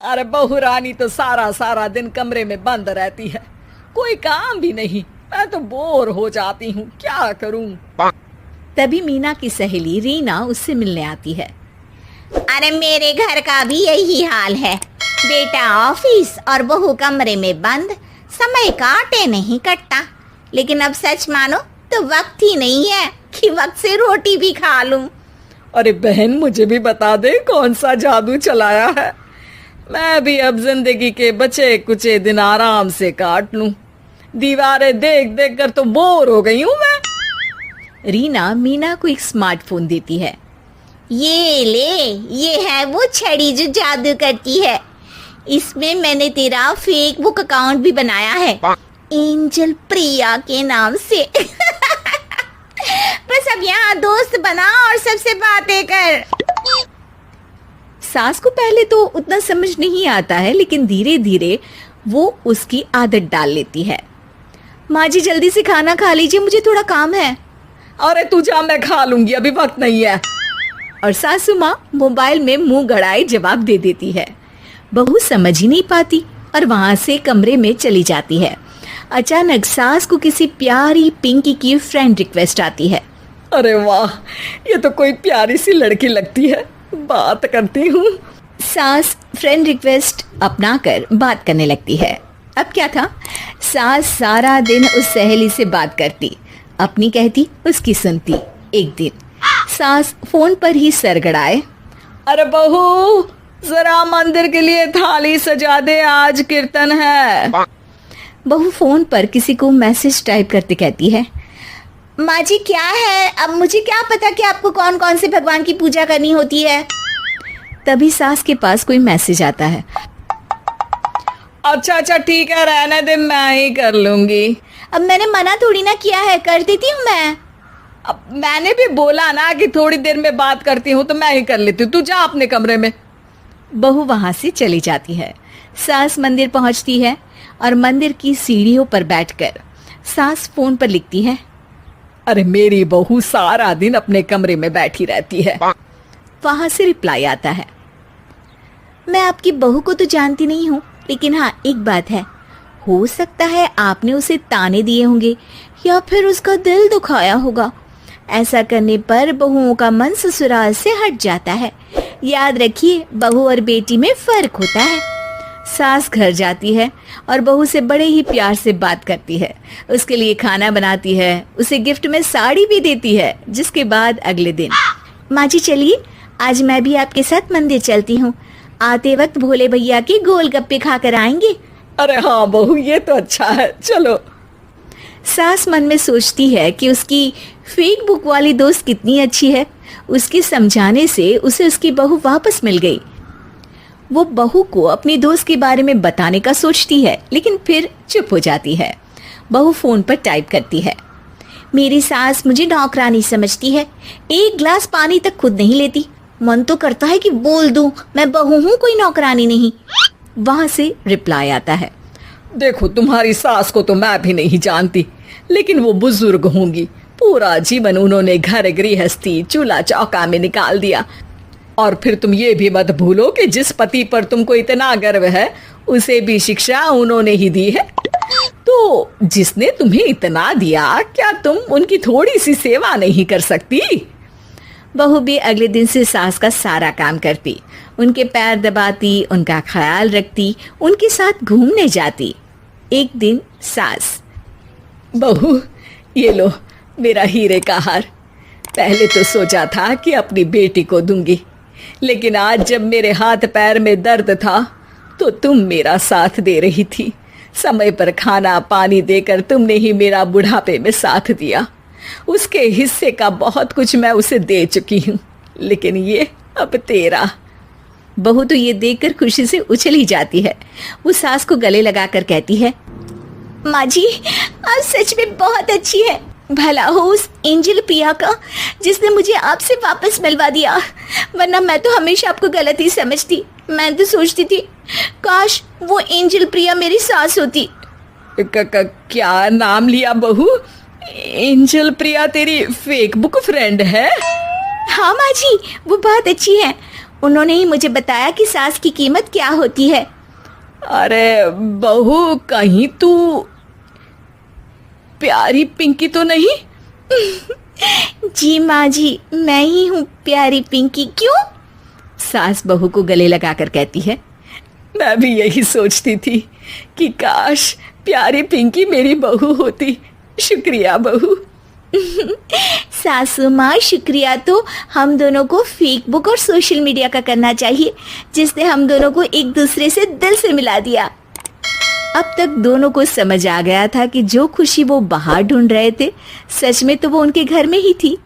अरे बहू रानी तो सारा सारा दिन कमरे में बंद रहती है, कोई काम भी नहीं। मैं तो बोर हो जाती हूँ, क्या करूँ। तभी मीना की सहेली रीना उससे मिलने आती है। अरे मेरे घर का भी यही हाल है, बेटा ऑफिस और बहू कमरे में बंद, समय काटे नहीं कटता। लेकिन अब सच मानो तो वक्त ही नहीं है कि वक्त से रोटी भी खा लूं। अरे बहन, मुझे भी बता दे कौन सा जादू चलाया है। मैं भी अब जिंदगी के बचे कुचे दिन आराम से काट लूं। दीवारें देख देख कर तो बोर हो गई हूं मैं। रीना मीना को एक स्मार्टफोन देती है। ये ले, ये है वो छड़ी जो जादू करती है। इसमें मैंने तेरा फेसबुक अकाउंट भी बनाया है, एंजल प्रिया के नाम से। बस अब यहाँ दोस्त बना और सबसे बातें कर। सास को पहले तो उतना समझ नहीं आता है, लेकिन धीरे धीरे वो उसकी आदत डाल लेती है। माँ जी जल्दी से खाना खा लीजिए, मुझे थोड़ा काम है। अरे तू जा, मैं खा लूंगी, अभी वक्त नहीं है। और सासू माँ मोबाइल में मुंह गड़ाए जवाब दे देती है। बहू समझ ही नहीं पाती और वहां से कमरे में चली जाती है। अचानक सास को किसी प्यारी पिंकी की फ्रेंड रिक्वेस्ट आती है। अरे वाह, ये तो कोई प्यारी सी लड़की लगती है, बात करती हूँ। सास फ्रेंड रिक्वेस्ट अपनाकर बात करने लगती है। अब क्या था, सास सारा दिन उस सहेली से बात करती, अपनी कहती उसकी सुनती। एक दिन सास फोन पर ही सर गड़ाए। अरे बहू, जरा मंदिर के लिए थाली सजा दे, आज कीर्तन है। बहू फोन पर किसी को मैसेज टाइप करते कहती है। माँ जी क्या है, अब मुझे क्या पता कि आपको कौन कौन से भगवान की पूजा करनी होती है। तभी सास के पास कोई मैसेज आता है। अच्छा अच्छा ठीक है, रहने दे, मैं ही कर लूंगी। अब मैंने मना थोड़ी ना किया है, कर देती हूँ मैं। अब मैंने भी बोला ना कि थोड़ी देर में बात करती हूँ, तो मैं ही कर लेती हूँ, तू जा अपने कमरे में। बहू वहां से चली जाती है। सास मंदिर पहुंचती है और मंदिर की सीढ़ियों पर बैठकर सास फोन पर लिखती है। अरे मेरी बहू सारा दिन अपने कमरे में बैठी रहती है। वहां से रिप्लाई आता है। मैं आपकी बहू को तो जानती नहीं हूँ, लेकिन हाँ एक बात है, हो सकता है आपने उसे ताने दिए होंगे या फिर उसका दिल दुखाया होगा। ऐसा करने पर बहुओं का मन ससुराल से हट जाता है। याद रखिए, बहू और बेटी में फर्क होता है। सास घर जाती है और बहू से बड़े ही प्यार से बात करती है, उसके लिए खाना बनाती है, उसे गिफ्ट में साड़ी भी देती है। जिसके बाद अगले दिन, माँ जी चलिए, आज मैं भी आपके साथ मंदिर चलती हूँ, आते वक्त भोले भैया के गोलगप्पे खा कर आएंगे। अरे हाँ बहू, ये तो अच्छा है, चलो। सास मन में सोचती है कि उसकी फेक बुक वाली दोस्त कितनी अच्छी है। उसके समझाने से उसे उसकी बहू वापस मिल गई। वो बहू को अपनी दोस्त के बारे में बताने का सोचती है, लेकिन फिर चुप हो जाती है। बहू फोन पर टाइप करती है। मेरी सास मुझे नौकरानी समझती है, एक गिलास पानी तक खुद नहीं लेती। मन तो करता है कि बोल दूं, मैं बहू हूँ, कोई नौकरानी नहीं। वहां से रिप्लाई आता है। देखो, तुम्हारी सास को तो मैं भी नहीं जानती, लेकिन वो बुजुर्ग होंगी। पूरा जीवन उन्होंने घर गृहस्थी चूल्हा चौका में निकाल दिया। और फिर तुम ये भी मत भूलो कि जिस पति पर तुमको इतना गर्व है, उसे भी शिक्षा उन्होंने ही दी है। तो जिसने तुम्हें इतना दिया, क्या तुम उनकी थोड़ी सी सेवा नहीं कर सकती? बहू भी अगले दिन से सास का सारा काम करती, उनके पैर दबाती, उनका ख्याल रखती, उनके साथ घूमने जाती। एक दिन सास, बहू ये लो मेरा हीरे का हार। पहले तो सोचा था कि अपनी बेटी को दूंगी, लेकिन आज जब मेरे हाथ पैर में दर्द था तो तुम मेरा साथ दे रही थी। समय पर खाना पानी देकर तुमने ही मेरा बुढ़ापे में साथ दिया। उसके हिस्से का बहुत कुछ मैं उसे दे चुकी हूँ, लेकिन ये अब तेरा। बहू तो ये देखकर खुशी से उछली जाती है। वो सास को गले लगाकर कहती है। माँ जी आज सच में बहुत अच्छी है, भला हो उस एंजल प्रिया का जिसने मुझे आपसे वापस मिलवा दिया, वरना मैं तो हमेशा आपको गलत ही समझती। मैं तो सोचती थी काश वो एंजल प्रिया मेरी सास होती। क्या नाम लिया बहू? एंजल प्रिया तेरी फेक बुक फ्रेंड है? हाँ माँ जी, वो बहुत अच्छी है। उन्होंने ही मुझे बताया कि सास की कीमत क्या होती है। अरे बहू, कहीं तू प्यारी पिंकी तो नहीं? जी माँ जी, मैं ही हूँ प्यारी पिंकी। क्यों? सास बहू को गले लगाकर कहती है। मैं भी यही सोचती थी कि काश प्यारी पिंकी मेरी बहू होती। शुक्रिया बहू। सासू माँ, शुक्रिया तो हम दोनों को फेसबुक और सोशल मीडिया का करना चाहिए, जिसने हम दोनों को एक दूसरे से दिल से मिला दिया। अब तक दोनों को समझ आ गया था कि जो खुशी वो बाहर ढूंढ रहे थे, सच में तो वो उनके घर में ही थी।